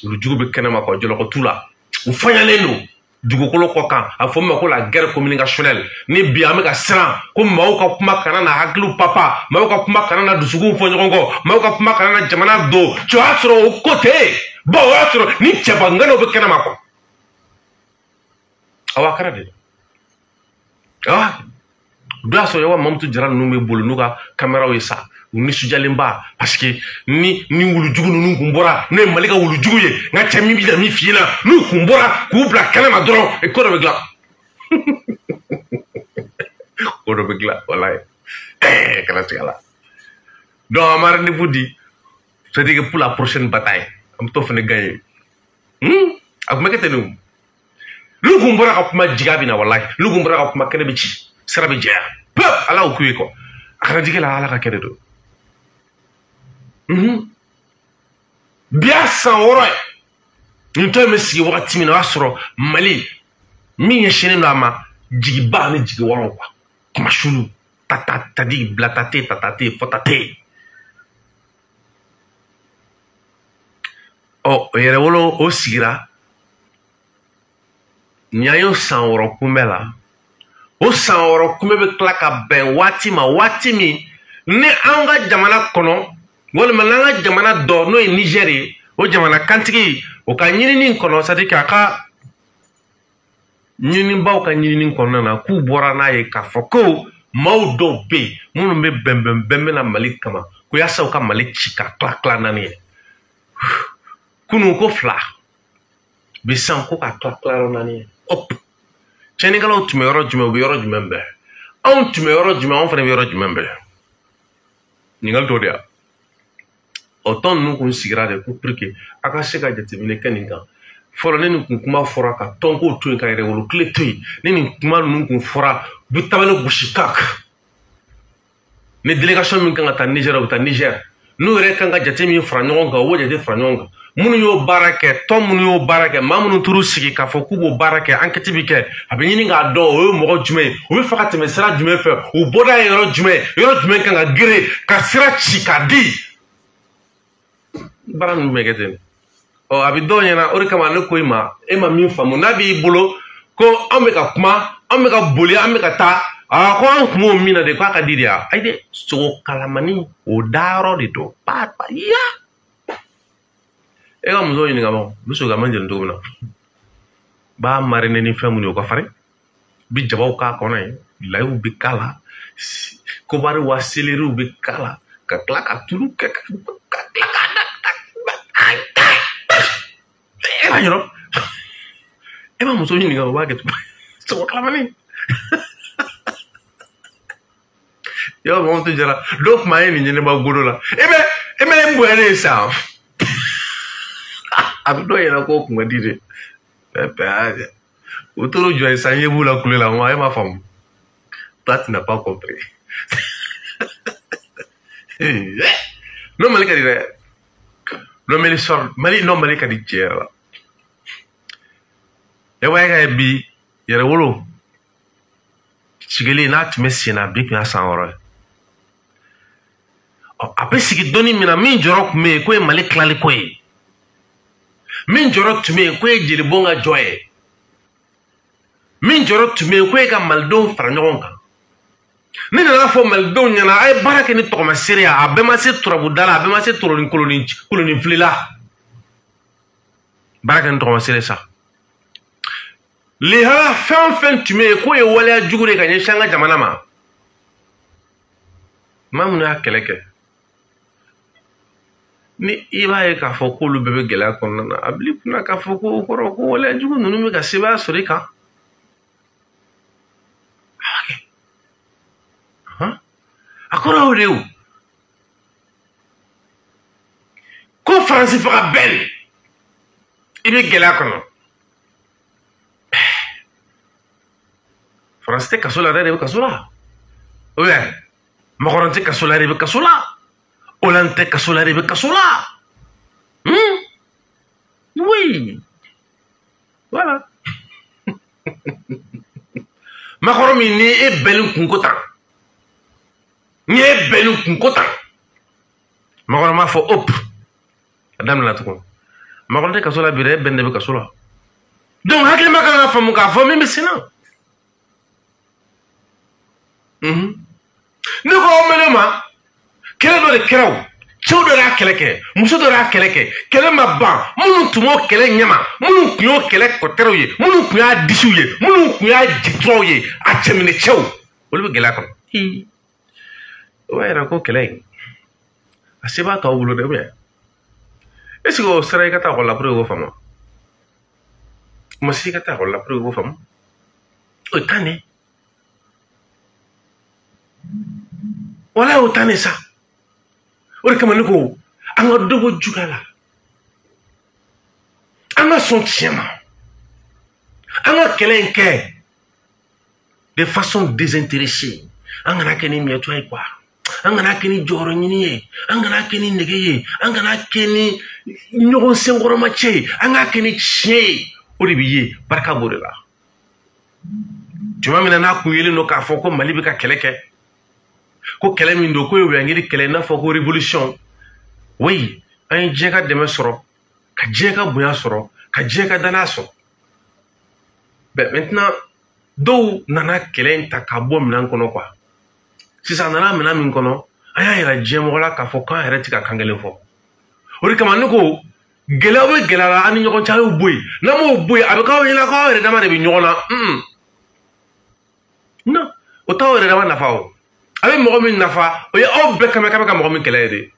A: wulujugu bɛ kɛnɛma quoi jɔlɔkɔ t'u la u fɔɲalen don dugukolo kɔ kan a fɔ min ma ko la guerre communicationnelle ni bi an bɛ ka siran ko maaw ka kuma kana na hakiliw papa maaw ka kuma kana na dusukun fɔ ɲɔgɔn kɔ maaw ka kuma kana na jamana don o y'a sɔrɔ o ko tɛ yen bon o y'a sɔrɔ ni cɛbanganaw bɛ kɛnɛma quoi awɔ a kɛra de awɔ o y'a sɔrɔ yawa Mamutu Jara ninnu bɛ bolo n'u ka caméraw ye sa u nisɔndiyalenba parce que ni wulujugu ninnu kun bɔra n'o ye Mali ka wulujugu ye n ka cɛ min bɛ na min f'i ɲɛna n'u kun bɔra k'u bila kɛnɛma dɔrɔn ko dɔ bɛ dilan ko dɔ bɛ dilan walayi kana tigɛ a la donc an b'a rendez-vous di c'est-à-dire que pour la prochaine bataille an bɛ t'o fana gagner a kun bɛ kɛ ten de n'u kun bɔra ka kuma jiga bɛ na walayi n'u kun bɔra ka kuma kɛnɛ bɛ ci sira bɛ jɛya pewu ala y'o k'u ye quoi a kana jigi la ala ka kɛ de don bi a san 6 ye nin tɔ in bɛ sigi wagati min na o y'a sɔrɔ Mali min ɲɛsinnen don a ma jigiba ani jigi wɔɔrɔ quoi kuma sulu tadi bilata te tatate fɔta te ɔ yɛrɛ wolo o sigira nin an y'o san 6 kunbɛ la o san 6 kunbɛ bɛ tila ka bɛn waati ma waati min ni an ka jamana kɔnɔ walima n'an ka jamana dɔ n'o ye Niger ye o jamana kantigi o ka ɲinini kɔnɔ c'est à dire k'a ka ɲinibaw ka ɲinini kɔnɔna na k'u bɔra n'a ye k'a fɔ ko maaw dɔw bɛ yen minnu bɛ bɛnbɛn na Mali kama ko yaasa u ka Mali ci ka tila 4 ye kunun ko 2 bi san ko ka tila 4 ye hop cɛnnikɛlaw tun bɛ yɔrɔ jumɛn u bɛ yɔrɔ jumɛn bɛɛ anw tun bɛ yɔrɔ jumɛn anw fana bɛ yɔrɔ jumɛn bɛɛ ɲininkali dɔ de yan o tɔn ninnu kun sigira de ko pour que a ka se ka jateminɛ kɛ nin kan fɔlɔ ne nin kun kuma fɔra ka tɔnko to yen ka yɛrɛwolo tile to yen ne nin kuma ninnu kun fɔra u bɛ tabale gosi kak ni délégation min kan ka taa Niger u bɛ taa Niger n'u yɛrɛ kan ka jate min fara ɲɔgɔn kan u b'o jate fara ɲɔgɔn kan minnu y'o baara kɛ tɔn minnu y'o baara kɛ maa minnu t'u sigi k'a fɔ k'u b'o baara kɛ enquête bi kɛ a bɛ ɲini k'a dɔn o ye mɔgɔ jumɛn ye u bɛ fɛ ka tɛmɛ sira jumɛn fɛ u bɔda ye yɔrɔ jumɛn kan ka gere ka sira ci k'a di baara ninnu bɛ kɛ ten ɔ a bɛ dɔw ɲɛna o de kama ne ko i ma e ma min faamu n'a b'i bolo ko an bɛ ka kuma an bɛ ka boli an bɛ ka taa ko an kun b'o min na de k'a ka di de ya ayi dɛ sogo kalamani o dayɔrɔ de don ya e ka muso ɲininka ma u bɛ sogo ka man jɛni cogo min na b'a mariner ni fɛn minnu ye o ka farin bi jabaw k'a kɔnɔ yen layiw bɛ k'a la kobari wa seleriw bɛ k'a la ka tila ka tulu kɛ ka tila ka e yɔrɔ e ma muso ɲininka o b'a kɛ sogo kalamani yɔrɔ Mamutu Jara dɔw tuma ye nin ɲɛnɛba godo la e bɛ n bonya ne ye sa a bɛ dɔw yɛrɛ k'o kun ka di de o tora jɔ ye san ye b'u la kule la e m'a faamu toi tu n'as pas compris non Mali ka di dɛ Mali ka di tiɲɛ yɛrɛ la e b'a ye ka bi yɛrɛ wolo sigili n'a tun bɛ sen na bi tun y'a san 6 ye a bɛ sigi dɔɔni min na min jɔrɔ tun bɛ yen k'o ye Mali tilali ko ye min jɔrɔ tun bɛ yen k'o ye jelibɔn ka jɔ ye min jɔrɔ tun bɛ yen k'o ye ka malidenw fara ɲɔgɔn kan ne nana fɔ malidenw ɲɛna a ye baara kɛ ni tɔgɔmasere ye a bɛɛ ma se turabudala a bɛɛ ma se koloninfilila baara kɛ ni tɔgɔmasere sa lihala fɛn o fɛn tun bɛ yen k'o ye waleya jugu de ka ɲɛsin an ka jamana ma maa minnu y'a kɛlɛ kɛ ni i b'a ye k'a fɔ k'olu bɛɛ bɛ gɛlɛya kɔnɔna na a b'i kunna k'a fɔ ko o kɔrɔ ko waleya jugu ninnu bɛ ka sebaaya sɔrɔ i kan a kɔrɔ y'o de ye o ko faransi faga bɛn i bɛ gɛlɛya kɔnɔ faransi tɛ kaso la dɛ de bɛ kaso la makɔrɔn tɛ kaso la de bɛ kaso la Hollande tɛ kaso la de bɛ kaso la oui voilà makɔrɔn min ni e bɛnni kunko tan ni e bɛnni kunko tan makɔrɔn m'a fɔ hop a daminɛna tugun makɔrɔn tɛ kaso la bi dɛ e bɛn de bɛ kaso la donc hakilima kan ka faamu k'a fɔ min bɛ senna ne ko aw mɛnɛ ma kɛlɛ dɔ de kɛra o cɛw dɔ y'a kɛlɛ kɛ muso dɔ y'a kɛlɛ kɛ kɛlɛ ma ban minnu tun b'o kɛlɛ ɲɛma minnu tun y'o kɛlɛ kɔtɛrɛw ye minnu tun y'a disiw ye minnu tun y'a jituraw ye a cɛminɛ cɛw olu bɛ gɛlɛya kɔnɔ o b'a yira ko kɛlɛ in a se b'a tɔw bolo dɛ ou est-ce que o sera i ka taa ekɔli la pour que k'o faamu o ma se i ka taa ekɔli la pour que k'o faamu o ye tan de wala o tan de sa o de kama ne ko an ka dɔ bɔ juguya la an ka sɔn tiɲɛ ma an ka kɛlɛ in kɛ de façon désintéressée an kana kɛ ni miɛtɔ ye quoi an kana kɛ ni jɔyɔrɔ ɲini ye an kana kɛ ni nege ye an kana kɛ ni ɲɔgɔn senkɔrɔma cɛ ye an k'a kɛ ni tiɲɛ ye o de bɛ ye barika b'o de la tuma min na n'a kun yelen don k'a fɔ ko Mali bɛ ka kɛlɛ kɛ ko kɛlɛ min don ko ye wɛngɛri kɛlɛ i n'a fɔ ko révolution oui an ye diɲɛ ka dɛmɛ sɔrɔ ka diɲɛ ka bonya sɔrɔ ka diɲɛ ka danaya sɔrɔ ben maintenant dɔw nana kɛlɛ in ta ka bɔ minɛn kɔnɔ quoi sisan a nana minɛn min kɔnɔ an y'a yira diɲɛmɔgɔ la k'a fɔ k'an yɛrɛ tɛ ka kan kelen fɔ o de kama ne ko gɛlɛya bɛ gɛlɛya la an ni ɲɔgɔn cɛ a y'o bɔ yen n'an m'o bɔ yen a bɛ k'aw ɲɛna k'aw yɛrɛ dama de bɛ ɲɔgɔn na non o t'aw yɛrɛ dama nafa o a bɛ mɔgɔ min nafa o ye aw bɛɛ kama k'a bɛ ka mɔgɔ min kɛlɛ de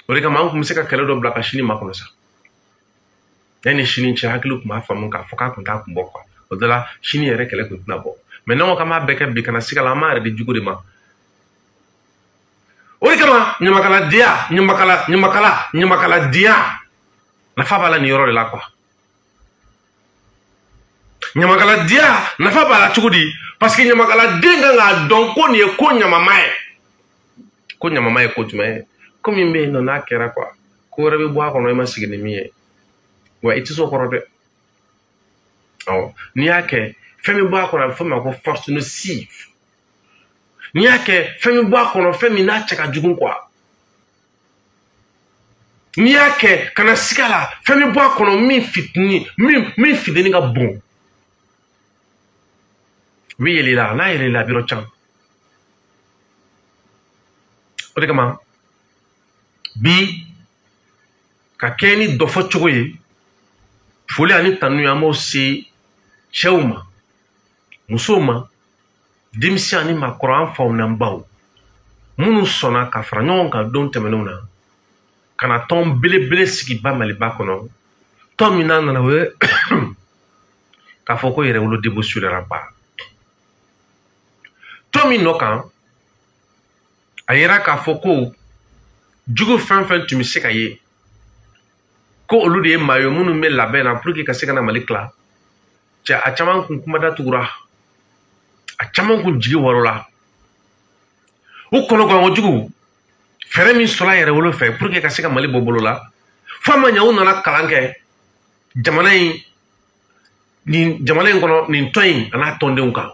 A: o de kama an tun bɛ se ka kɛlɛ dɔ bila ka sini makɔnɔ sa yanni sini cɛ hakili tun b'a faamu k'a fɔ k'a tun t'a kun bɔ quoi o dɔ la sini yɛrɛ kɛlɛ tun tɛna bɔ mais n'an ko k'an b'a bɛɛ kɛ bi kana siga la an b'a yɛrɛ di jugu de ma o de kama ɲamakaladenya nafa b'a la nin yɔrɔ de la quoi ɲamakaladenya nafa b'a la cogo di parce que ɲamakaladen kan k'a dɔn ko nin ye ko ɲamama ye ko ɲamama ye ko jumɛn ye ko min bɛ yen nɔ n'a kɛra quoi ko wɛrɛ bɛ bɔ a kɔnɔ i ma sigi ni min ye wa i tɛ se o kɔrɔ dɛ awɔ n'i y'a kɛ fɛn min bɔ a kɔnɔ a bɛ fɔ o ma ko force nocive n'i y'a kɛ fɛn min bɔ a kɔnɔ fɛn min n'a cɛ ka jugu quoi n'i y'a kɛ kana siga la fɛn min bɔ a kɔnɔ min fitini ka bon u bɛ yɛlɛ i la n'a yɛlɛ i la a bɛ yɔrɔ can o de kama bi ka kɛ ni dɔ fɔ cogo ye foli ani tanu an b'o se cɛw ma musow ma denmisɛn ani maakɔrɔ an faw n'an baw minnu sɔnna ka fara ɲɔgɔn kan don tɛmɛnenw na ka na tɔn belebele sigi ba Maliba kɔnɔ tɔn min n'a nana o ye k'a fɔ ko yɛrɛwolo debo surera ba tɔn min nɔ kan a yera k'a fɔ ko jugu fɛn fɛn tun bɛ se ka ye ko olu de ye maa ye minnu bɛ labɛn na pour que ka se ka na Mali tila cɛ a caman kun kuma datugura a caman kun jigi wɔrɔla u kɔnɔgan o jugu fɛɛrɛ min sɔrɔ a yɛrɛ wolo fɛ pour que ka se ka Mali bɔ bolo la f'a ma ɲɛ u nana kalan kɛ jamana in kɔnɔ nin tɔn in a n'a tɔndenw kan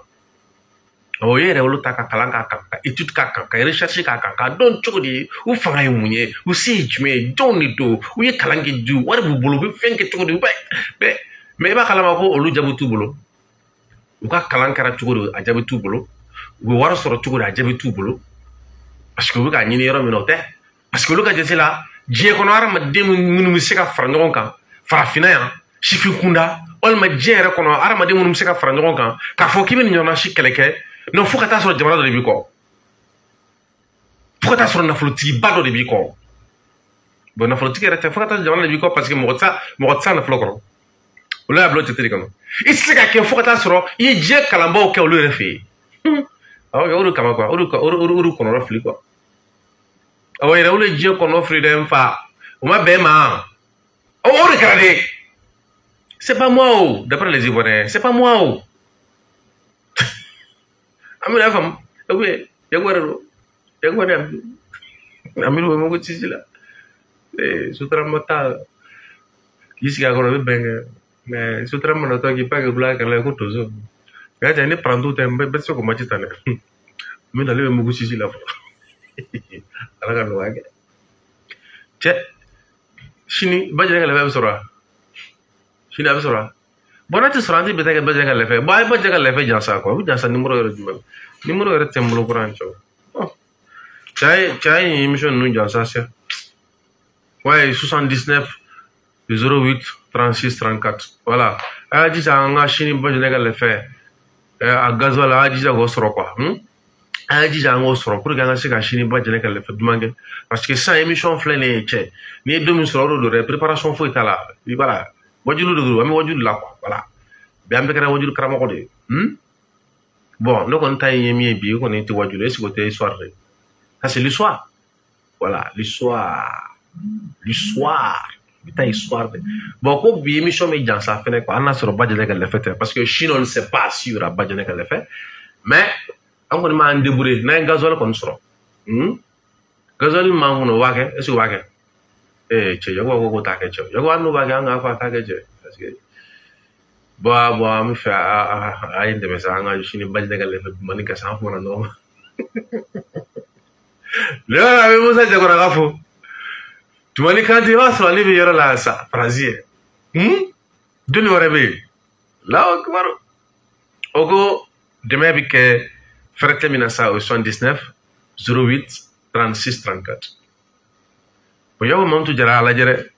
A: o ye yɛrɛ wolo ta ka kalan k'a kan ka étude k'a kan ka recherche k'a kan k'a dɔn cogo di u fanga ye mun ye u se ye jumɛn ye jɔnw de don u ye kalan kɛ ju wari b'u bolo u bɛ fɛn kɛ cogo di mais i b'a kalama ko olu jaabi t'u bolo u ka kalan kɛra cogo di a jaabi t'u bolo u bɛ wari sɔrɔ cogo di a jaabi t'u bolo parce que u bɛ k'a ɲini yɔrɔ min na o tɛ parce que olu ka jate la diɲɛ kɔnɔ hadamaden minnu bɛ se ka fara ɲɔgɔn kan farafinna yan sifin kunda walima diɲɛ yɛrɛ kɔnɔ hadamaden minnu bɛ se ka fara ɲɔgɔn kan k'a fɔ k'i bɛ nin ɲɔgɔnna si kɛlɛ kɛ non fo ka taa sɔrɔ jamana dɔ de b'i kɔ fo ka taa sɔrɔ nafolotigiba dɔ de b'i kɔ bon nafolotigi yɛrɛ tɛ fo ka taa jamana de b'i kɔ parce que mɔgɔ tɛ se nafolo kɔrɔ olu y'a bila o tete de kɔnɔ i tɛ se ka kɛ fo ka taa sɔrɔ i ye diɲɛ kalanbaw kɛ olu yɛrɛ fɛ yen ok olu kama quoi olu kono fili quoi awo yɛrɛ olu diɲɛ kɔnɔ fili dɛ nfa o ma bɛn ma o de kɛra de c'est pas moi o d'après les Ivoiriens c'est pas moi o ami na fam ok yagwara amiru mo ko tisi la sutra mata kisi ga goro benga mais sutra mo to ki pa ke bla ka la ko tozo ga ja ni prendre temps be so ko ma titane mi na le mo ko tisi la fo ala ga lo age che shini ba ja ga le be sora shini be sora bonati sorandi be ta ga ba ja ga le fe ba ja ga le fe jansa ko jansa numéro yoro temblo kurancho Chai émission nous dit ça c'est ouais 79 08 36 34 voilà a dit ça en Chine bon je n'ai le faire à gasoil a dit ça go soro quoi a dit ça go soro pour gagner c'est qu'à Chine bon je n'ai le faire demander parce que ça émission flâner che ni 2000 soro de préparation faut être là voilà wajulu de ami wajulu là quoi voilà bien be kara wajulu karama ko de bon donc on taille yemi bi ko ne ti wajulu est-ce que tu soir ça c'est l'histoire. Voilà, l'histoire. Putain, histoire. Bon, quand bien émission mais dans ça fait quoi? On a sur Badjane qu'elle l'a fait parce que Chine on ne sait pas si il y aura Badjane qu'elle l'a fait. Mais on connaît mal débrouillé. N'a un gasoil qu'on sera. Gasoil mangue no wake. Est-ce que wake? Tu y a quoi qu'on t'aque tu? Y a quoi no wake on a pas t'aque tu? Parce que bon, me fait à une de mes amis Chine Badjane qu'elle l'a fait. Manika ça en fond non. Le avec vous êtes d'accord à faux. Tu m'as dit quand tu vas sur la libre yoro la ça Brésil. De nous réveiller. Là au go demain avec frère termine ça au 79 08 36 34. Pour y avoir mon tout jara la jere.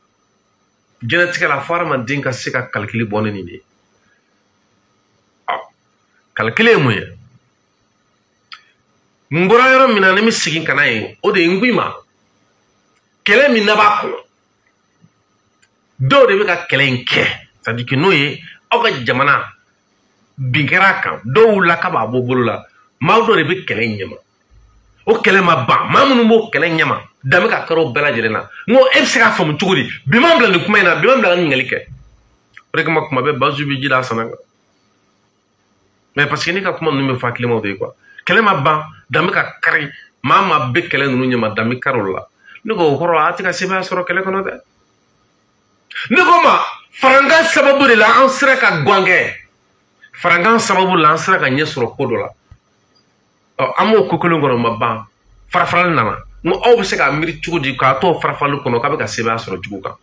A: Génétique la forme d'inca c'est qu'à calculer bonne idée. Calculer moyen. Mbora yoro mina ne mi sigin kana yi o de ngwima kele mi na ba ko do de be ka kele nke ça dit que no ye o ka jamana bingara kan do la ka ba bobolo la ma do de be kele nyama o kele ma ba ma munu mo kele nyama da me ka karo bela jelena ngo e se ka fam tugudi bi ma bla ni kuma ina bi ma bla ni ngalike rek ma kuma be bazu bi jida sananga mais parce que ni ka kuma no me fa klimo de quoi kele ma ba dami ka kari mama be kele nunu nyama dami karola niko horo ati ka sebe asoro kele kono de niko ma faranga sababu de la ansra ka gwange faranga sababu la ansra ka nyesoro kodola amo kokolo ngoro mabba farafal nana mo o be se ka miri chugudi ka to farafalu kono ka be ka sebe asoro juguka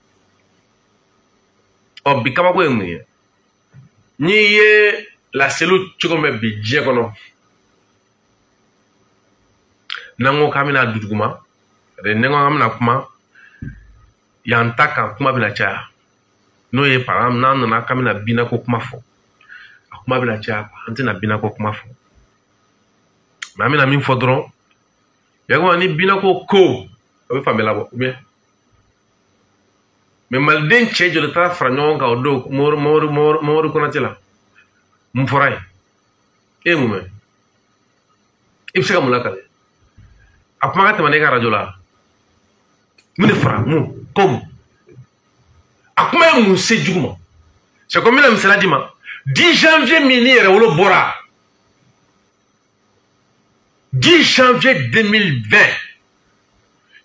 A: o bi kaba ko emu ni ye la selu chugome bi je kono nango kamina duduguma de nango amna kuma yantaka kuma bila cha no ye param nan na kamina bina ko kuma fo kuma bila cha antina bina ko kuma fo mamina min fodron yago ni bina ko o famela bo bien mais malden chejo de tra franyon ka odo mor ko na tela mu foray e mu me ibsaka mulaka Apma te mané radio là. Mune fra mu comme. Akuma mu se djuma. C'est comme la misala dima. 10 janvier mini rewolo bora. 10 janvier 2020.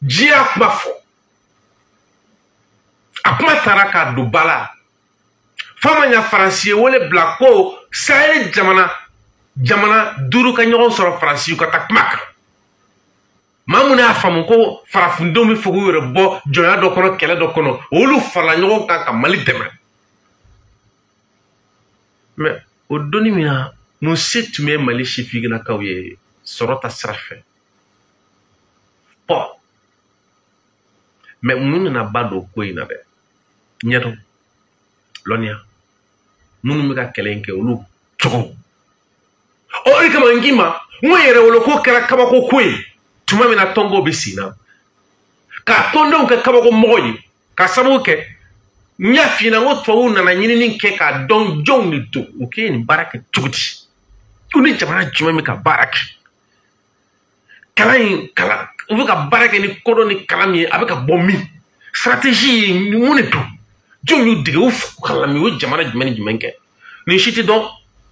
A: Dia akuma fo. Akuma taraka dubala. Fama nya français wole blako sahel jamana duru ka nyogon soro français ka takmak. Mamuna famu ko farafundo mi fogu yore bo joya do kono kele do kono olu fala nyogo ka mali deme mais o doni mina mo setume mali shifi na kawye sorota srafe po mais munu na bado ko ina be nyeto lonia munu mi ka kelenke olu choko o ikama ngima mo yere wolo ko kera kaba ko kwe tuma mina tongo bisina ka tondo ka kaba ko moyi ka sabu ke nya fina ngo to na nyini nin ke ka don jong ni to o ke ni baraka tuguti ko ni jamana jumɛn bɛ ka baara kɛ kalan u bɛ ka baara kɛ ni kodɔn ni kalan min ye a bɛ ka bɔ min stratégie ye mun de don jɔn y'u dege u kalan min o jamana jumɛn ni jumɛn kɛ nin si tɛ dɔn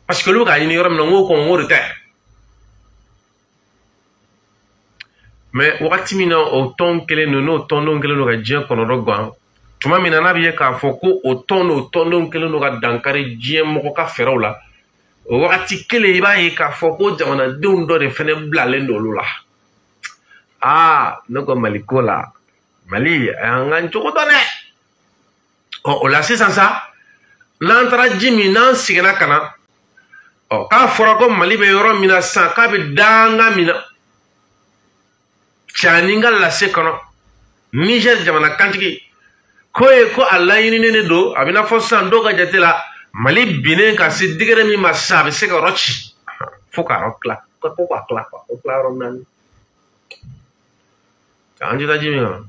A: parce que olu bɛ k'a ɲini yɔrɔ min na n k'o de tɛ mais wagati min na o tɔn kelen don n'o tɔndenw kelen don ka diɲɛ kɔnɔdɔ gan tuma min na n'a bɛ ye k'a fɔ ko o tɔn n'o tɔndenw kelen don ka dankari diɲɛ mɔgɔ ka fɛɛrɛw la o wagati kelen i b'a ye k'a fɔ ko jamanadenw dɔ de fɛnɛ bilalen don olu la ne ko Mali ko la Mali a y'an ka cogo dɔn dɛ o la sisan sa n'an taara ji min n'an seginna ka na k'a fɔra ko Mali bɛ yɔrɔ min na sisan k'a bɛ danga min na cani ka lase kɔnɔ Niger jamana kantigi ko ye ko a laɲininen de don a bɛ n'a fɔ sisan dɔw ka jate la Mali binnen ka se digɛrɛ min ma sisan a bɛ se ka yɔrɔ ci fo ka yɔrɔ tila ko k'a tila o tila yɔrɔ naani an tɛ taa ji min kana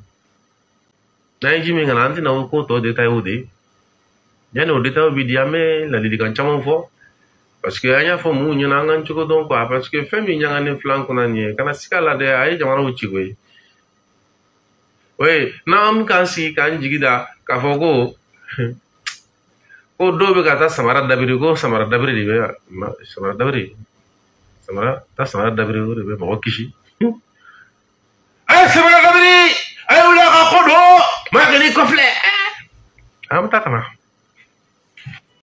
A: n'an ye ji min kana an tɛna o ko tɔ détail o de yanni o détail bi di an bɛ ladilikan caman fɔ parce que an y'a fɔ mun ɲɛna an k'an cogo dɔn quoi parce que fɛn min ɲaganen filɛ an kunna nin ye kana siga la dɛ a ye jamanaw ci koyi oui n'an bɛ k'an sigi k'an jigi da k'a fɔ ko ko dɔw bɛ ka taa samara dabiri ko samara dabiri de bɛ samara dabiri samara dabiri o de bɛ mɔgɔ kisi a ye samara dabiri a ye wuli a ka ko don maa kɛ ni kɔfilɛ an bɛ taa ka na